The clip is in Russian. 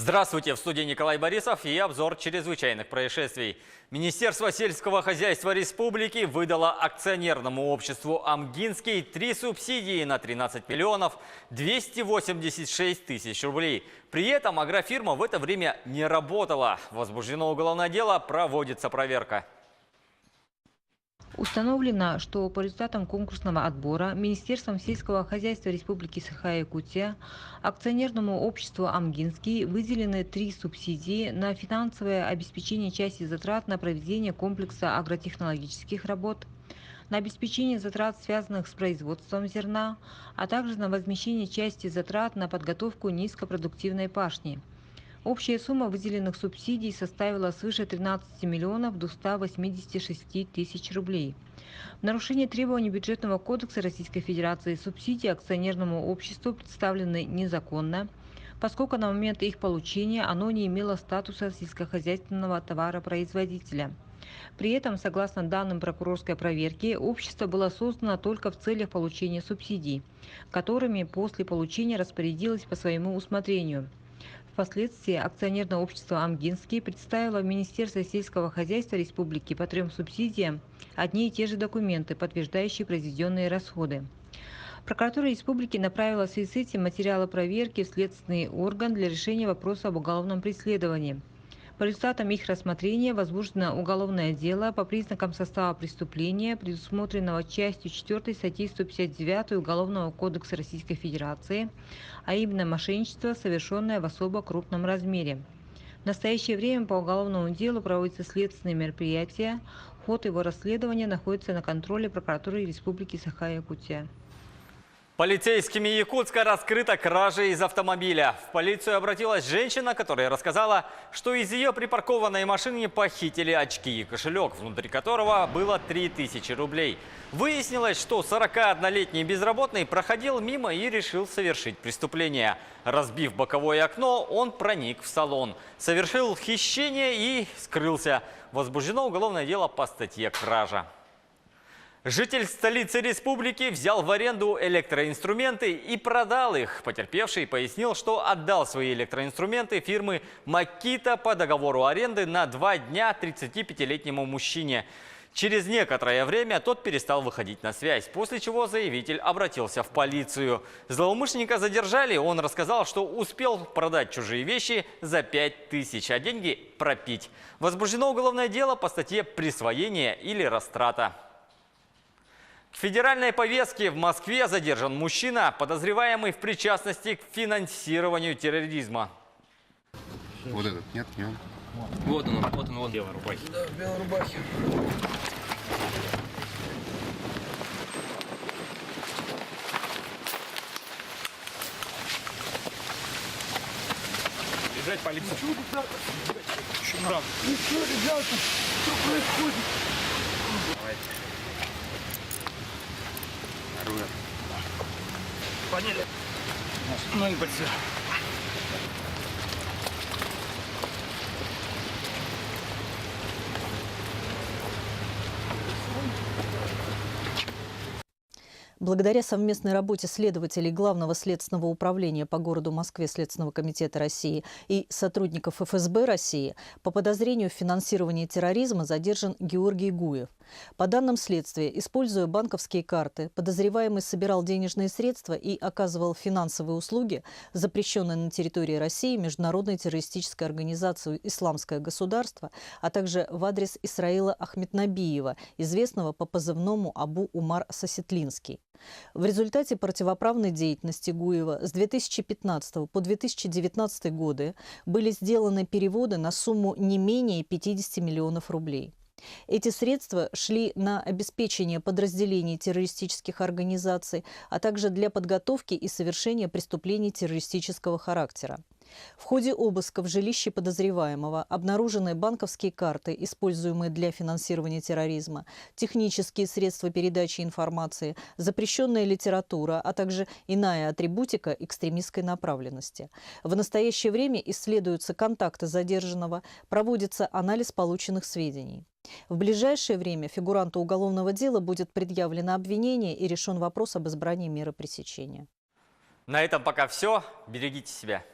Здравствуйте, в студии Николай Борисов и обзор чрезвычайных происшествий. Министерство сельского хозяйства республики выдало акционерному обществу «Амгинский» 3 субсидии на 13 миллионов 286 тысяч рублей. При этом агрофирма в это время не работала. Возбуждено уголовное дело, проводится проверка. Установлено, что по результатам конкурсного отбора Министерством сельского хозяйства Республики Саха-Якутия акционерному обществу «Амгинский» выделены 3 субсидии на финансовое обеспечение части затрат на проведение комплекса агротехнологических работ, на обеспечение затрат, связанных с производством зерна, а также на возмещение части затрат на подготовку низкопродуктивной пашни. Общая сумма выделенных субсидий составила свыше 13 миллионов 286 тысяч рублей. В нарушение требований Бюджетного кодекса Российской Федерации субсидии акционерному обществу представлены незаконно, поскольку на момент их получения оно не имело статуса сельскохозяйственного товаропроизводителя. При этом, согласно данным прокурорской проверки, общество было создано только в целях получения субсидий, которыми после получения распорядилось по своему усмотрению. Впоследствии акционерное общество «Амгинский» представило в Министерство сельского хозяйства республики по 3 субсидиям одни и те же документы, подтверждающие произведенные расходы. Прокуратура республики направила в связи с этим материалы проверки в следственный орган для решения вопроса об уголовном преследовании. По результатам их рассмотрения возбуждено уголовное дело по признакам состава преступления, предусмотренного частью 4 статьи 159 Уголовного кодекса Российской Федерации, а именно мошенничество, совершенное в особо крупном размере. В настоящее время по уголовному делу проводятся следственные мероприятия. Ход его расследования находится на контроле прокуратуры Республики Саха-Якутия. Полицейскими Якутска раскрыта кража из автомобиля. В полицию обратилась женщина, которая рассказала, что из ее припаркованной машины похитили очки и кошелек, внутри которого было 3000 рублей. Выяснилось, что 41-летний безработный проходил мимо и решил совершить преступление. Разбив боковое окно, он проник в салон, совершил хищение и скрылся. Возбуждено уголовное дело по статье «Кража». Житель столицы республики взял в аренду электроинструменты и продал их. Потерпевший пояснил, что отдал свои электроинструменты фирмы «Макита» по договору аренды на 2 дня 35-летнему мужчине. Через некоторое время тот перестал выходить на связь, после чего заявитель обратился в полицию. Злоумышленника задержали, он рассказал, что успел продать чужие вещи за 5000, а деньги пропить. Возбуждено уголовное дело по статье «Присвоение или растрата». К федеральной повестке в Москве задержан мужчина, подозреваемый в причастности к финансированию терроризма. Вот этот, нет, не он. Вот он, в белой рубахе. Да, в белой рубахе. Бежать полицию. Ребята, что происходит? Давайте. Оружие. Поняли? Ноги под себя. Благодаря совместной работе следователей Главного следственного управления по городу Москве Следственного комитета России и сотрудников ФСБ России по подозрению в финансировании терроризма задержан Георгий Гуев. По данным следствия, используя банковские карты, подозреваемый собирал денежные средства и оказывал финансовые услуги, запрещенные на территории России, международной террористической организации «Исламское государство», а также в адрес Исраила Ахметнабиева, известного по позывному Абу Умар Сосетлинский. В результате противоправной деятельности Гуева с 2015 по 2019 годы были сделаны переводы на сумму не менее 50 миллионов рублей. Эти средства шли на обеспечение подразделений террористических организаций, а также для подготовки и совершения преступлений террористического характера. В ходе обыска в жилище подозреваемого обнаружены банковские карты, используемые для финансирования терроризма, технические средства передачи информации, запрещенная литература, а также иная атрибутика экстремистской направленности. В настоящее время исследуются контакты задержанного, проводится анализ полученных сведений. В ближайшее время фигуранту уголовного дела будет предъявлено обвинение и решен вопрос об избрании меры пресечения. На этом пока все. Берегите себя.